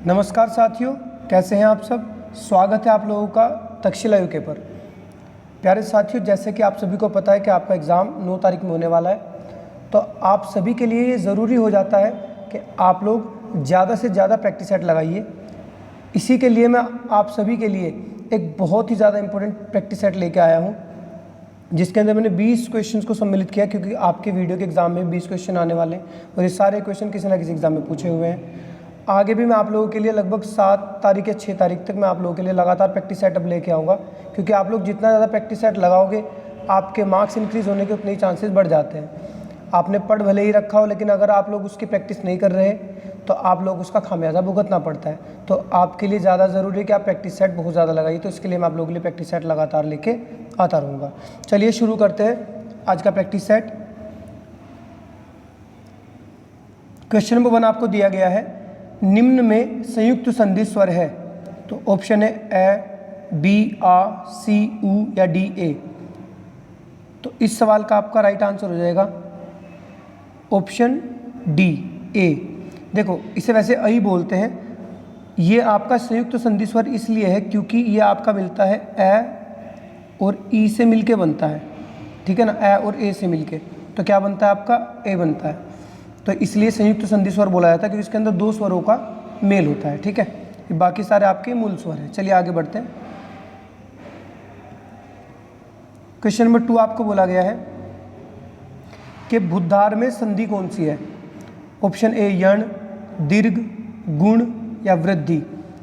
नमस्कार साथियों, कैसे हैं आप सब। स्वागत है आप लोगों का तक्षशिला यूके पर। प्यारे साथियों, जैसे कि आप सभी को पता है कि आपका एग्ज़ाम 9 तारीख में होने वाला है, तो आप सभी के लिए ये ज़रूरी हो जाता है कि आप लोग ज़्यादा से ज़्यादा प्रैक्टिस सेट लगाइए। इसी के लिए मैं आप सभी के लिए एक बहुत ही ज़्यादा इम्पोर्टेंट प्रैक्टिस सेट लेके आया हूँ, जिसके अंदर मैंने 20 क्वेश्चंस को सम्मिलित किया, क्योंकि आपके वीडियो के एग्ज़ाम में 20 क्वेश्चन आने वाले हैं और ये सारे क्वेश्चन किसी ना किसी एग्ज़ाम में पूछे हुए हैं। आगे भी मैं आप लोगों के लिए लगभग 7 तारीख या 6 तारीख तक मैं आप लोगों के लिए लगातार प्रैक्टिस सेटअप लेके आऊँगा, क्योंकि आप लोग जितना ज़्यादा प्रैक्टिस सेट लगाओगे आपके मार्क्स इंक्रीज़ होने के उतने ही चांसेस बढ़ जाते हैं। आपने पढ़ भले ही रखा हो, लेकिन अगर आप लोग उसकी प्रैक्टिस नहीं कर रहे तो आप लोग उसका खामियाजा भुगतना पड़ता है। तो आपके लिए ज़्यादा ज़रूरी है कि आप प्रैक्टिस सेट बहुत ज़्यादा लगाइए। तो इसके लिए मैं आप लोगों के लिए प्रैक्टिस सेट लगातार लेके आता रहूँगा। चलिए शुरू करते हैं आज का प्रैक्टिस सेट। क्वेश्चन नंबर 1 आपको दिया गया है, निम्न में संयुक्त संधि स्वर है। तो ऑप्शन है ए, बी, आ, सी, ऊ या डी, ए। तो इस सवाल का आपका राइट आंसर हो जाएगा ऑप्शन डी, ए। देखो, इसे वैसे आई बोलते हैं। ये आपका संयुक्त संधि स्वर इसलिए है क्योंकि ये आपका मिलता है ए और ई से मिलके बनता है, ठीक है ना। ए और ए से मिलके तो क्या बनता है आपका ए बनता है। तो इसलिए संयुक्त संधि स्वर बोला जाता है क्योंकि इसके अंदर 2 स्वरों का मेल होता है, ठीक है। बाकी सारे आपके मूल स्वर हैं। चलिए आगे बढ़ते हैं। क्वेश्चन नंबर 2 आपको बोला गया है कि बुद्धार में संधि कौन सी है। ऑप्शन ए यण, दीर्घ, गुण या वृद्धि।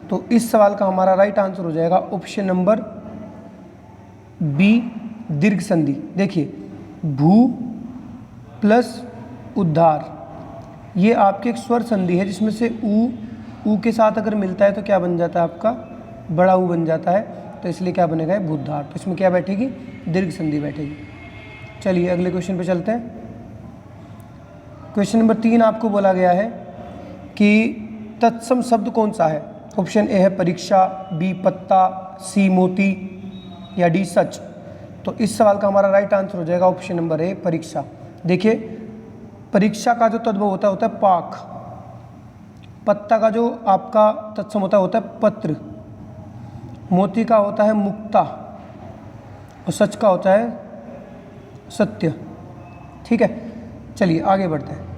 तो इस सवाल का हमारा राइट आंसर हो जाएगा ऑप्शन नंबर बी, दीर्घ संधि। देखिए, भू प्लस उद्धार, ये आपकी एक स्वर संधि है जिसमें से ऊ के साथ अगर मिलता है तो क्या बन जाता है आपका बड़ा ऊ बन जाता है। तो इसलिए क्या बनेगा बुद्धार। तो इसमें क्या बैठेगी, दीर्घ संधि बैठेगी। चलिए अगले क्वेश्चन पे चलते हैं। क्वेश्चन नंबर 3 आपको बोला गया है कि तत्सम शब्द कौन सा है। ऑप्शन ए है परीक्षा, बी पत्ता, सी मोती या डी सच। तो इस सवाल का हमारा राइट आंसर हो जाएगा ऑप्शन नंबर ए, परीक्षा। देखिए, परीक्षा का जो तद्भव होता है पाक, पत्ता का जो आपका तत्सम होता है पत्र, मोती का होता है मुक्ता और सच का होता है सत्य, ठीक है। चलिए आगे बढ़ते हैं।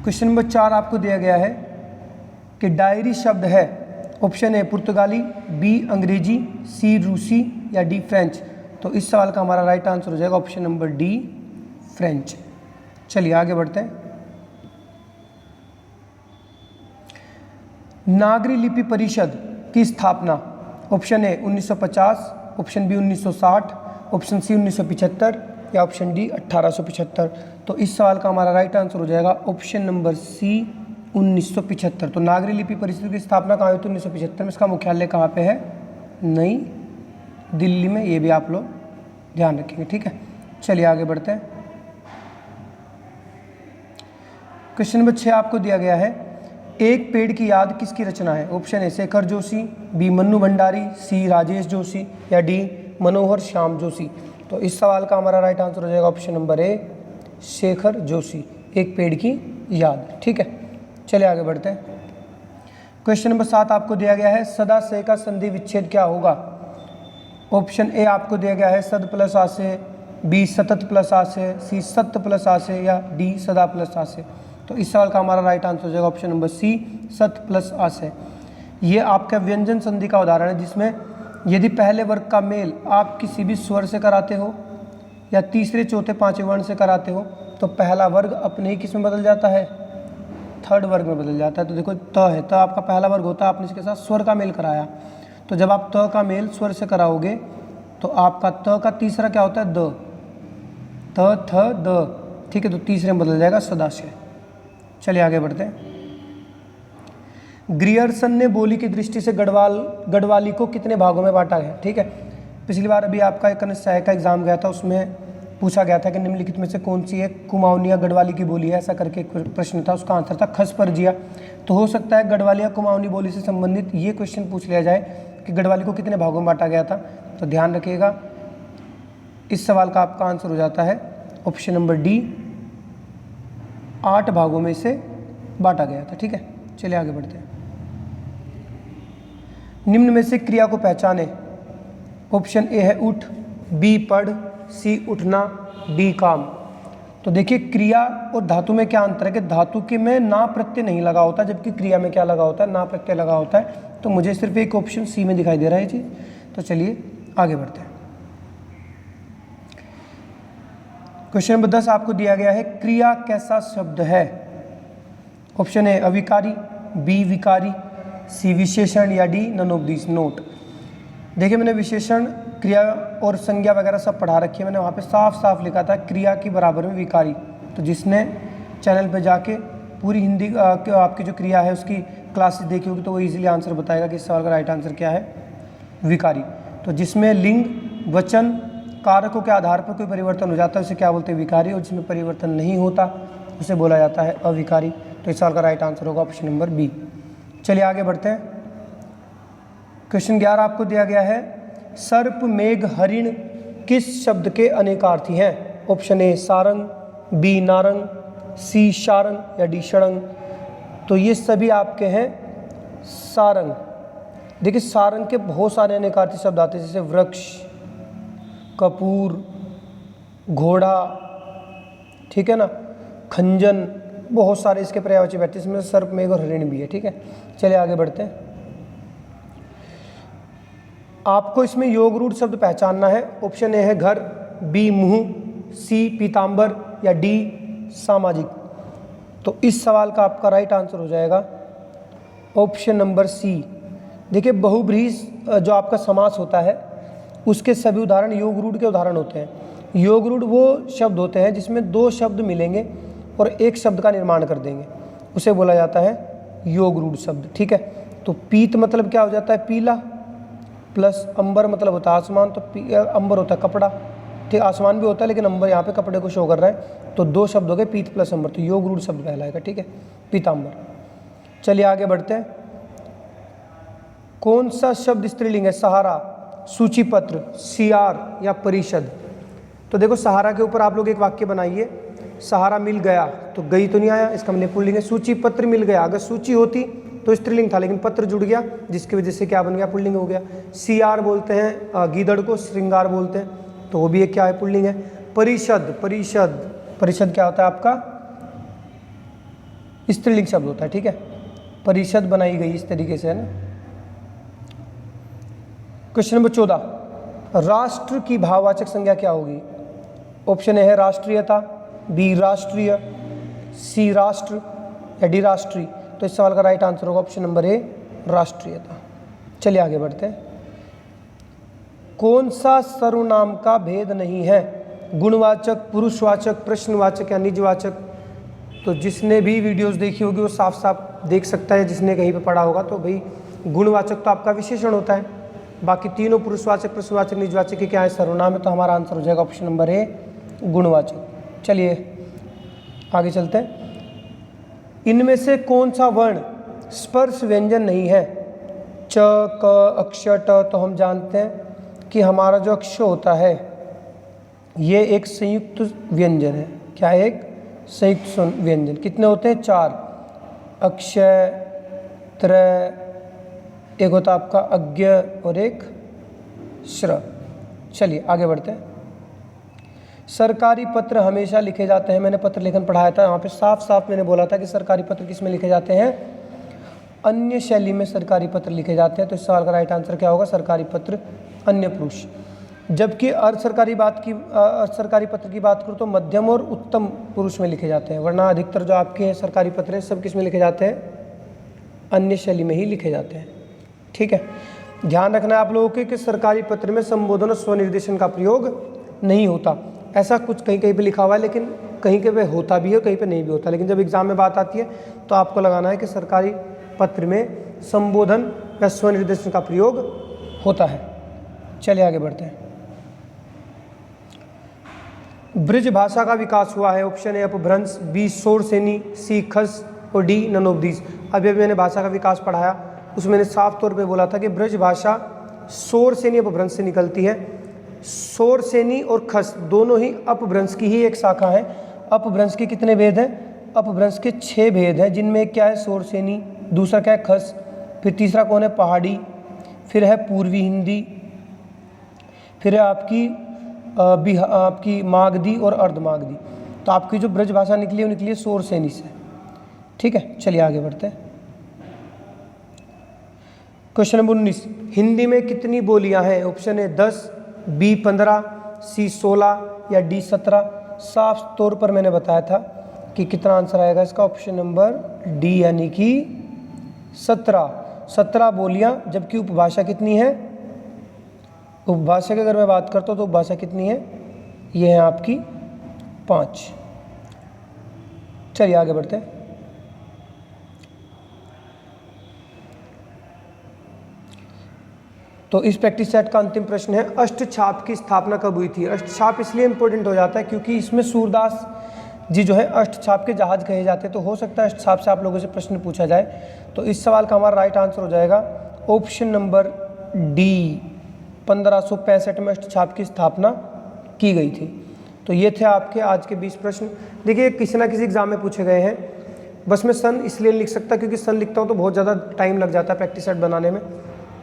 क्वेश्चन नंबर 4 आपको दिया गया है कि डायरी शब्द है। ऑप्शन ए पुर्तगाली, बी अंग्रेजी, सी रूसी या डी फ्रेंच। तो इस सवाल का हमारा राइट आंसर हो जाएगा ऑप्शन नंबर डी, फ्रेंच। चलिए आगे बढ़ते हैं। नागरी लिपि परिषद की स्थापना। Option A 1950, option B 1960, option C 1975 या ऑप्शन डी 1875। तो इस सवाल का हमारा राइट आंसर हो जाएगा ऑप्शन नंबर सी, 1975। तो नागरी लिपि परिषद की स्थापना कहाँ हुई थी, 1975 में। इसका मुख्यालय कहाँ पे है, नई दिल्ली में। ये भी आप लोग ध्यान रखेंगे, ठीक है। चलिए आगे बढ़ते हैं। क्वेश्चन नंबर 6 आपको दिया गया है, एक पेड़ की याद किसकी रचना है। Option A Shekhar Joshi, B Mannu Bhandari, C Rajesh Joshi या डी मनोहर श्याम जोशी। तो इस सवाल का हमारा राइट आंसर हो जाएगा option number A, Shekhar Joshi, एक पेड़ की याद, ठीक है। चलिए आगे बढ़ते हैं। क्वेश्चन नंबर 7 आपको दिया गया है, सदा से का संधि विच्छेद क्या होगा। ऑप्शन ए आपको दिया गया है सद प्लस आ से, बी सतत प्लस आ से, सी सत्य प्लस आ से या डी सदा प्लस आ से। तो इस सवाल का हमारा राइट आंसर हो जाएगा ऑप्शन नंबर सी, सत प्लस आ से। ये आपका व्यंजन संधि का उदाहरण है, जिसमें यदि पहले वर्ग का मेल आप किसी भी स्वर से कराते हो या तीसरे चौथे पांचवें वर्ण से कराते हो तो पहला वर्ग अपने ही किस में बदल जाता है, थर्ड वर्ग में बदल जाता है। तो देखो त है, त आपका पहला वर्ग होता है, आपने इसके साथ स्वर का मेल कराया। तो जब आप त का मेल स्वर से कराओगे तो आपका त का तीसरा क्या होता है, द, त थ द, ठीक है। तो तीसरे में बदल जाएगा सदाशय। चलिए आगे बढ़ते हैं। ग्रियर्सन ने बोली की दृष्टि से गढ़वाली को कितने भागों में बांटा है, ठीक है। पिछली बार अभी आपका एक कनिष्ठ का एग्जाम गया था, उसमें पूछा गया था कि निम्नलिखित में से कौन सी एक कुमाऊनी या गढ़वाली की बोली है, ऐसा करके एक प्रश्न था। उसका आंसर था खस परजिया। तो हो सकता है गढ़वाली या कुमाऊनी बोली से संबंधित ये क्वेश्चन पूछ लिया जाए कि गढ़वाली को कितने भागों में बांटा गया था। तो ध्यान रखिएगा, इस सवाल का आपका आंसर हो जाता है ऑप्शन नंबर डी, 8 भागों में से बांटा गया था, ठीक है। चलिए आगे बढ़ते हैं। निम्न में से क्रिया को पहचाने। ऑप्शन ए है उठ, बी पढ़, सी उठना, डी काम। तो देखिए क्रिया और धातु में क्या अंतर है कि धातु के में ना प्रत्यय नहीं लगा होता, जबकि क्रिया में क्या लगा होता है, ना प्रत्यय लगा होता है। तो मुझे सिर्फ एक ऑप्शन सी में दिखाई दे रहा है ये चीज़। तो चलिए आगे बढ़ते हैं। क्वेश्चन नंबर 10 आपको दिया गया है, क्रिया कैसा शब्द है। ऑप्शन ए अविकारी, बी विकारी, सी विशेषण या D none of this note. देखिए मैंने विशेषण, क्रिया और संज्ञा वगैरह सब पढ़ा रखी है। मैंने वहाँ पे साफ साफ लिखा था क्रिया की बराबर में विकारी। तो जिसने चैनल पे जाके पूरी हिंदी आपकी जो क्रिया है उसकी क्लासेस देखी होगी तो वो इजीली आंसर बताएगा कि इस सवाल का राइट आंसर क्या है, विकारी। तो जिसमें लिंग, वचन, कारकों के आधार पर कोई परिवर्तन हो जाता है उसे क्या बोलते हैं, विकारी। और जिसमें परिवर्तन नहीं होता उसे बोला जाता है अविकारी। तो इस सवाल का राइट आंसर होगा ऑप्शन नंबर बी। चलिए आगे बढ़ते हैं। क्वेश्चन 11 आपको दिया गया है, सर्प, मेघ, हरिण किस शब्द के अनेकार्थी हैं। ऑप्शन ए सारंग, बी नारंग, सी शारंग या डी षडंग। तो ये सभी आपके हैं सारंग। देखिए सारंग के बहुत सारे अनेकार्थी शब्द आते हैं, जैसे वृक्ष, कपूर, घोड़ा, ठीक है ना, खंजन, बहुत सारे इसके पर्यायवाची बैठे, इसमें सर्प, मेघ और हरिण भी है। ठीक है, चलिए आगे बढ़ते हैं। आपको इसमें योग रूढ़ शब्द पहचानना है। ऑप्शन ए है घर, बी मुंह, सी पीताम्बर या डी सामाजिक। तो इस सवाल का आपका राइट आंसर हो जाएगा ऑप्शन नंबर सी। देखिए बहुब्रीहि जो आपका समास होता है उसके सभी उदाहरण योग रूढ़ के उदाहरण होते हैं। योग रूढ़ वो शब्द होते हैं जिसमें दो शब्द मिलेंगे और एक शब्द का निर्माण कर देंगे, उसे बोला जाता है योग रूढ़ शब्द। ठीक है, तो पीत मतलब क्या हो जाता है, पीला, प्लस अंबर मतलब होता है आसमान। तो अंबर होता है कपड़ा, ठीक, आसमान भी होता है लेकिन अंबर यहाँ पे कपड़े को शो कर रहा है। तो दो शब्द हो गए पीत प्लस अंबर, तो योग रूढ़ शब्द कहलाएगा। ठीक है, पीताम्बर। चलिए आगे बढ़ते हैं। कौन सा शब्द स्त्रीलिंग है, सहारा, सूचीपत्र, सियार या परिषद। तो देखो सहारा के ऊपर आप लोग एक वाक्य बनाइए, सहारा मिल गया, तो गई तो नहीं आया, इसका मतलब पुल्लिंग है। सूचीपत्र मिल गया, अगर सूची होती तो स्त्रीलिंग था लेकिन पत्र जुड़ गया जिसकी वजह से क्या बन गया, पुल्लिंग हो गया। सियार बोलते हैं गीदड़ को, श्रृंगार बोलते हैं, तो वो भी एक क्या है, पुल्लिंग है। परिषद, परिषद क्या होता है आपका, स्त्रीलिंग शब्द होता है। ठीक है, परिषद बनाई गई इस तरीके से, है ना। क्वेश्चन नंबर 14, राष्ट्र की भाववाचक संज्ञा क्या होगी। ऑप्शन ए है राष्ट्रीयता, बी राष्ट्रीय, सी राष्ट्र या डी राष्ट्रीय। तो इस सवाल का राइट आंसर होगा ऑप्शन नंबर ए राष्ट्रीयता। चलिए आगे बढ़ते हैं। कौन सा सर्वनाम का भेद नहीं है, गुणवाचक, पुरुषवाचक, प्रश्नवाचक या निजवाचक। तो जिसने भी वीडियोस देखी होगी वो साफ साफ देख सकता है, जिसने कहीं पे पढ़ा होगा। तो भाई गुणवाचक तो आपका विशेषण होता है, बाकी तीनों पुरुषवाचक, प्रश्नवाचक, निजवाचक के क्या है, सर्वनाम है। तो हमारा आंसर हो जाएगा ऑप्शन नंबर ए गुणवाचक। चलिए आगे चलते हैं। इनमें से कौन सा वर्ण स्पर्श व्यंजन नहीं है, च, क, अक्ष, ट। तो हम जानते हैं कि हमारा जो अक्ष होता है ये एक संयुक्त व्यंजन है। क्या है, एक संयुक्त व्यंजन। कितने होते हैं, 4, अक्षय, त्रय, एक होता आपका अज्ञ और एक श्र। चलिए आगे बढ़ते हैं। सरकारी पत्र हमेशा लिखे जाते हैं, मैंने पत्र लेखन पढ़ाया था, यहाँ पे साफ साफ मैंने बोला था कि सरकारी पत्र किस में लिखे जाते हैं, अन्य शैली में सरकारी पत्र लिखे जाते हैं। तो इस सवाल का राइट आंसर क्या होगा, सरकारी पत्र अन्य पुरुष। जबकि अर्ध सरकारी पत्र की बात करूँ तो मध्यम और उत्तम पुरुष में लिखे जाते हैं, वरना अधिकतर जो आपके सरकारी पत्र हैं सब किस में लिखे जाते हैं, अन्य शैली में ही लिखे जाते हैं। ठीक है, ध्यान रखना है आप लोगों के कि सरकारी पत्र में संबोधन और स्वनिर्देशन का प्रयोग नहीं होता। ऐसा कुछ कहीं कहीं पे लिखा हुआ है, लेकिन कहीं कहीं पे होता भी है, कहीं पे नहीं भी होता। लेकिन जब एग्जाम में बात आती है तो आपको लगाना है कि सरकारी पत्र में संबोधन या स्वनिर्देशन का प्रयोग होता है। चलिए आगे बढ़ते हैं। ब्रज भाषा का विकास हुआ है। ऑप्शन ए अपभ्रंश, बी शोरसेनी, सी खस और डी नन ऑफ दीज। अभी मैंने भाषा का विकास पढ़ाया, उसमें मैंने साफ तौर पे बोला था कि ब्रज भाषा शोरसेनी अपभ्रंश से निकलती है। शोरसेनी और खस दोनों ही अपभ्रंश की ही एक शाखा है। अपभ्रंश के कितने भेद हैं, अपभ्रंश के 6 भेद हैं, जिनमें क्या है, शोरसेनी, दूसरा क्या है खस, फिर तीसरा कौन है पहाड़ी, फिर है पूर्वी हिंदी, फिर है आपकी मागधी और अर्धमागधी। तो आपकी जो ब्रज भाषा निकली है वो निकली है शोरसेनी से। ठीक है, चलिए आगे बढ़ते हैं। क्वेश्चन नंबर 19, हिंदी में कितनी बोलियां हैं? ऑप्शन ए 10, बी 15, सी 16 या डी 17। साफ तौर पर मैंने बताया था कि कितना आंसर आएगा इसका, ऑप्शन नंबर डी यानी कि 17 बोलियां, जबकि उपभाषा कितनी है? उपभाषा की अगर मैं बात करता हूँ तो उपभाषा कितनी है? ये है आपकी 5। चलिए आगे बढ़ते हैं। तो इस प्रैक्टिस सेट का अंतिम प्रश्न है, अष्टछाप की स्थापना कब हुई थी? अष्टछाप इसलिए इंपॉर्टेंट हो जाता है क्योंकि इसमें सूरदास जी जो है अष्टछाप के जहाज कहे जाते हैं। तो हो सकता है अष्टछाप से आप लोगों से प्रश्न पूछा जाए। तो इस सवाल का हमारा राइट आंसर हो जाएगा ऑप्शन नंबर डी, 1565 में अष्टछाप की स्थापना की गई थी। तो ये थे आपके आज के 20 प्रश्न। देखिए किसी ना किसी एग्जाम में पूछे गए हैं। बस मैं सन इसलिए लिख सकता क्योंकि सन लिखता हूँ तो बहुत ज़्यादा टाइम लग जाता है प्रैक्टिस सेट बनाने में,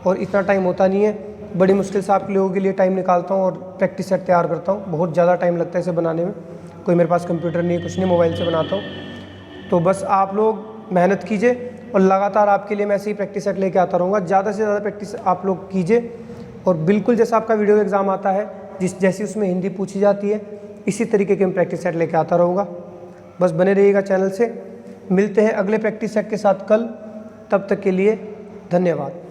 और इतना टाइम होता नहीं है। बड़ी मुश्किल से आप लोगों के लिए टाइम निकालता हूँ और प्रैक्टिस सेट तैयार करता हूँ। बहुत ज़्यादा टाइम लगता है इसे बनाने में। कोई मेरे पास कंप्यूटर नहीं है, कुछ नहीं, मोबाइल से बनाता हूँ। तो बस आप लोग मेहनत कीजिए और लगातार आपके लिए मैं ऐसे ही प्रैक्टिस सेट लेके आता रहूँगा। ज़्यादा से ज़्यादा प्रैक्टिस आप लोग कीजिए और बिल्कुल जैसा आपका वीडियो एग्ज़ाम आता है, जैसी उसमें हिंदी पूछी जाती है, इसी तरीके के मैं प्रैक्टिस सेट लेके आता रहूँगा। बस बने रहिएगा चैनल से। मिलते हैं अगले प्रैक्टिस सेट के साथ कल। तब तक के लिए धन्यवाद।